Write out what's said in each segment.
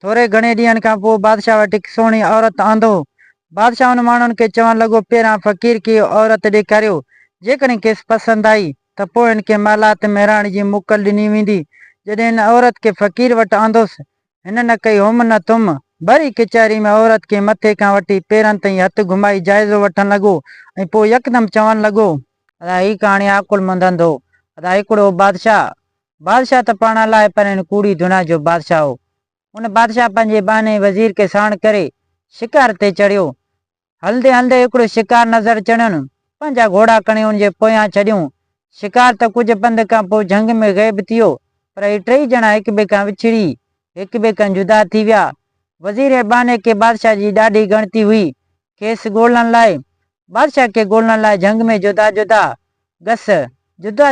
थोरे घणे ॾींहंनि खां पोइ बादशाह वटि हिकु सुहिणी औरत आंदो। बादशाह उन माण्हुनि खे चवणु लॻो, पहिरां फ़क़ीर खे औरत ॾेखारियो, जेकॾहिं खेसि पसंदि आई त पोइ हिन खे मालात मेराण जी मोकल ॾिनी वेंदी। जॾहिं हिन औरत खे फ़क़ीर वटि आंदोसि, हिन न कई हुम न तुम, भरी कचहरी में औरत खे मथे खां वठी पेरनि ताईं हथु घुमाई जाइज़ो वठणु लॻो ऐं पोइ यकदमि चवणु लॻो, अदा ही कहाणी आकुलमंद हो। अदा हिकिड़ो बादशाह त पाण लाइ पर हिन कूड़ी दुनिया जो बादशाह हो। उन बादशाह पंहिंजे बहाने वज़ीर खे साण करे शिकार ते चढ़ियो। हलदे हलदे हिकिड़ो शिकार नज़र चढ़ियुनि, पंहिंजा घोड़ा खणी हुनजे पोयां छॾियूं। शिकार त कुझु पंध खां पोइ झंग में ग़ैब थी वियो, पर ही टई ॼणा हिक ॿिए खां विछड़ी हिक ॿिए खां जुदा थी विया। वज़ीर बाने खे बादशाह जी ॾाढी गणती हुई। खेसि ॻोल्हण लाइ बादशाह खे ॻोल्हण लाइ झंग में जुदा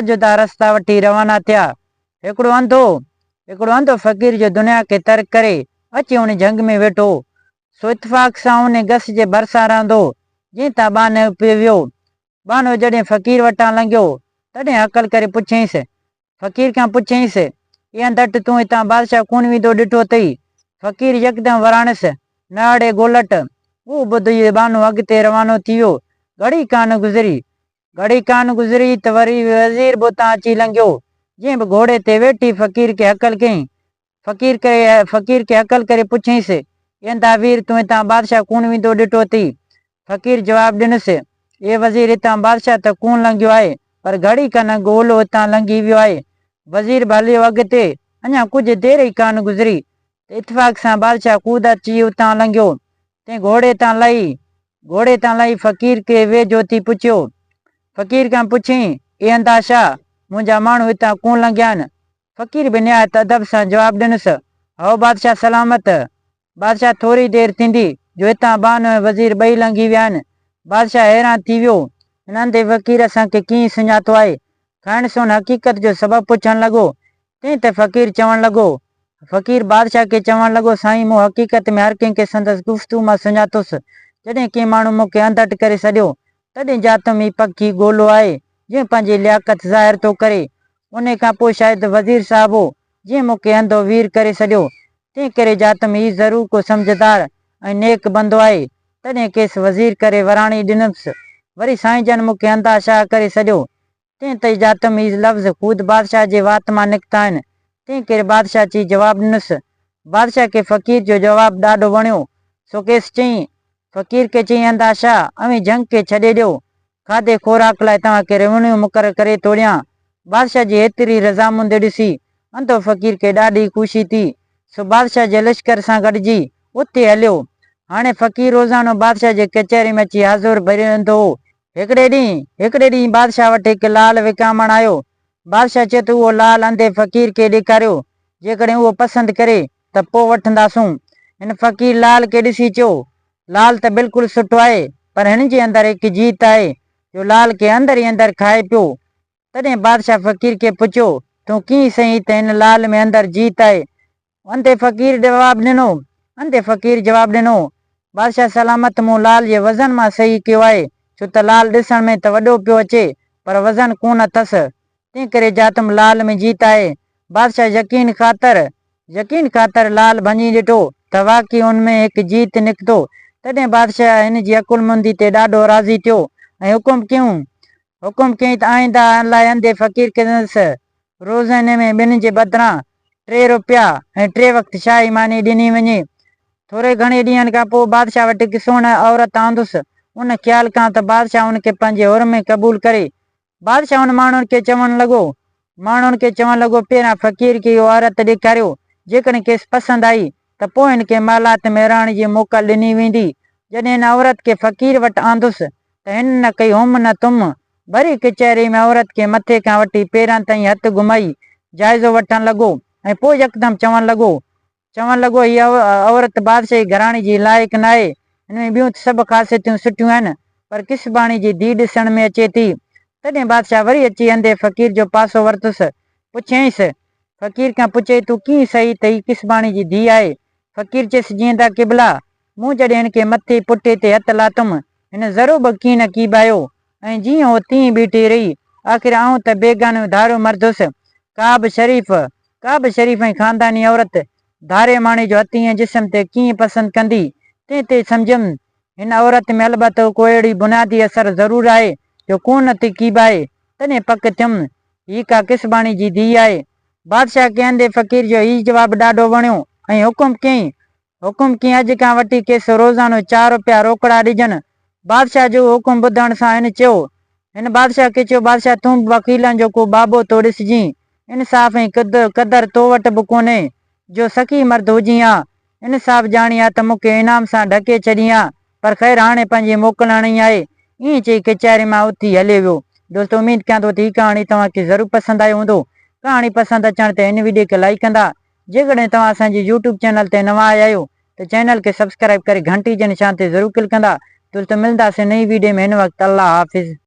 जुदा रस्ता वठी रवाना थिया। हिकिड़ो अंधो फ़क़ीर जो दुनिया खे तर्क करे अची हुन झंग में वेठो। सो इतफ़ाक़ सां हुन गस जे भरिसां रहंदो, जीअं तां बानो पियो वियो। बानो जॾहिं फ़क़ीर वटां लंघियो तॾहिं अकल करे पुछियईंसि, फ़क़ीर खां पुछियईंसि, इहा दट तूं हितां बादशाह कोन वेंदो ॾिठो अथई? फ़क़ीर यकदमि वराणसि, न अड़े ॻोल्हट। उहो ॿुधी बानो अॻिते रवानो थी वियो। घड़ी कान गुज़री त वरी वज़ीर बि उतां अची लंघियो। जीअं बि घोड़े ते वेठी फ़क़ीर खे अकल कयईं। फ़क़ीर खे अकल करे पुछियईंसि, वेंदा वीर तूं हितां बादशाह कोन वेंदो ॾिठो अथई? फ़क़ीर जवाबु ॾिनसि, ए वज़ीर हितां बादशाह त कोन लंघियो आहे, पर घड़ी कान ॻोल्हो हितां लंघी वियो आहे। वज़ीर बि हलियो अॻिते। अञा कुझु देरि ई कान गुज़री त इतफ़ाक़ सां बादशाह कूद अची उतां लंघियो। तंहिं घोड़े तां लही फ़क़ीर खे वेझो थी पुछियो। फ़क़ीर खां पुछियईं, ए अंधा छा मुंहिंजा माण्हू हितां कोन लंघिया आहिनि? फ़क़ीर बि निहायत अदब सां जवाबु ॾिनसि, हओ बादशाह सलामत। बादशाह थोरी देरि थींदी जो हितां बानो ऐं वज़ीर ॿई लंघी विया आहिनि। बादशाह हैरान थी वियो, हिन अंधे फ़क़ीर असांखे कीअं सुञातो आहे? खणिसि हुन हक़ीक़त जो सबबु पुछणु लॻो। तंहिं ते फ़क़ीर बादशाह खे चवणु लॻो, साईं मूं हक़ीक़त में हर कंहिंखे संदसि गुफ़्तगू मां सुञातोसि। जॾहिं कंहिं माण्हू मूंखे अंधट करे छॾियो तॾहिं जातम ही पखी ॻोल्हो आहे, जीअं पंहिंजी लियाकत ज़ाहिर थो करे। उन खां पोइ शायदि वज़ीर साहिब हो, जीअं मूंखे अंधो वीर करे छॾियो। तंहिं करे जातम ही ज़रूरु को सम्झदार ऐं नेक बंदो आहे। तॾहिं खेसि वज़ीर करे वराणी ॾिनसि। वरी साईं जन मूंखे अंधा शाह करे छॾियो। तंहिं ते जातम ही लफ़्ज़ ख़ुद बादशाह जे वात मां निकिता आहिनि। तंहिं करे बादशाह चई जवाबु ॾिनसि। बादशाह खे फ़क़ीर जो जवाबु ॾाढो वणियो। सो खेसि चई, फ़क़ीर खे चई, अंधा शाह अवी जंग खे छॾे ॾियो। खाधे खोराक लाइ तव्हांखे रिवणियूं मुक़ररु करे थो ॾियां। बादशाह जी हेतिरी रज़ामंदी ॾिसी अंधो फ़क़ीर खे ॾाढी ख़ुशी थी। सो बादशाह जे लश्कर सां गॾिजी उते हलियो। हाणे फ़क़ीर रोज़ानो बादशाह जे कचहरी में अची हाज़ुर भरी रहंदो हो। हिकिड़े ॾींहुं बादशाह वटि हिकु लाल विकामण आयो। बादशाह चए तो उहो लाल अंधे फ़क़ीर खे ॾेखारियो, जेकॾहिं उहो पसंदि करे त पोइ वठंदासूं। हिन फ़क़ीर लाल खे ॾिसी चयो, लाल त बिल्कुलु सुठो आहे, पर हिन जे अंदरि हिकु जीत आहे जो लाल खे अंदरि ई अंदरि खाए पियो। तॾहिं बादशाह फ़क़ीर खे पुछियो, तूं कीअं सही त हिन लाल में अंदरि जीत आहे? अंधे फ़क़ीर जवाबु ॾिनो, बादशाह सलामत, मूं लाल जे वज़न मां सही कयो आहे, छो त लाल ॾिसण में त वॾो पियो अचे, पर वज़न कोन अथसि। तंहिं करे जातम लाल में जीत आहे। बादशाह यकीन ख़ातर लाल भञी ॾिठो त वाक़ई हुन में हिकु जीत निकितो। तॾहिं बादशाह हिन जी अकुलमंदी ते ॾाढो राज़ी थियो ऐं हुकुम कयईं त आईंदा लाइ अंधे फ़क़ीर खे रोज़ाने में ॿिनि जे बदिरां 3 रुपया ऐं 3 वक़्त शाही मानी ॾिनी वञे। थोरे घणे ॾींहंनि खां पोइ बादशाह वटि हिकु सुहिणा औरत आंदुसि। उन ख़्यालु कयो त बादशाह हुनखे पंहिंजे हुर में क़बूल करे। बादशाह हुन माण्हुनि खे चवणु लॻो, पहिरां फ़क़ीर खे इहो औरत ॾेखारियो, जेकॾहिं खेसि पसंदि आई त पोइ हिनखे मालात मेराण जी मोकल ॾिनी वेंदी। जॾहिं हिन औरत खे फ़क़ीर वटि आंदुसि त हिन न कई हुम न तुम, भरी कचहरी में औरत खे मथे खां वठी पेरनि ताईं हथु घुमाई जाइज़ो वठणु लॻो ऐं पोइ यकदमि चवणु लॻो हीअ औरत बादशाह जी घराणी जी लाइक़ु न आहे। हिन में ॿियूं सभु ख़ासियतूं सुठियूं आहिनि, पर किसबाणी जी धीउ ॾिसण में अचे थी। तॾहिं बादशाह वरी अची अंधे फ़क़ीर जो पासो वरितुसि। पुछियईंसि, फ़क़ीर खां पुछे, तूं कीअं सही त ही किसबाणी जी धीउ आहे? फ़क़ीर चयसि, जीअं त क़िबला, मूं जॾहिं हिनखे मथे पुठे ते हथु लाथुमि, हिन ज़रूरु बि कीअं न कीबायो ऐं जीअं हो तीअं बीठी रही। आख़िर आऊं त बेगानो धारो मर्द हुअसि, का बि शरीफ़ ऐं ख़ानदानी औरत धारे माणी जो हथी ऐं जिस्म ते कीअं पसंदि कंदी तंहिं ते सम्झमि हिन औरत में अलबत को अहिड़ी बुनियादी असर ज़रूर आहे जो कोन नथी कीबाए। तॾहिं पक थियुमि ही का किसबाणी जी धीउ आहे। बादशाह कहंदे फ़क़ीर जो ही जवाबु ॾाढो वणियो ऐं हुकुम कयईं अॼु खां वठी केसि रोज़ानो 4 रुपया रोकड़ा ॾिजनि। बादशाह जो हुकुम ॿुधण सां हिन चयो हिन बादशाह खे चयो बादशाह तूं बि वकीलनि जो को बाबो तो ॾिसजांइ। इंसाफ़ ऐं क़दर तो वटि बि कोन्हे जो सखी मर्द हुजी हा। इंसाफ़ ॼाणी आहे त मूंखे इनाम सां ढके छॾी हा पर ख़ैर हाणे पंहिंजी मोकिलणी आहे। ईअं चई कचहरी मां उथी हली वियो। दोस्तो उम्मीद कयां थो त हीअ कहाणी तव्हांखे ज़रूरु पसंदि आयो हूंदो। कहाणी पसंदि अचण ते हिन वीडियो खे लाइक कंदा। जेकॾहिं तव्हां असांजे यूट्यूब चैनल ते नवां आया आहियो त चैनल खे सब्सक्राइब करे घंटी जे निशान ते ज़रूरु क्लिक कंदा। दोस्तो मिलंदासीं नई वीडियो में। हिन वक़्तु अल्लाह हाफ़िज़।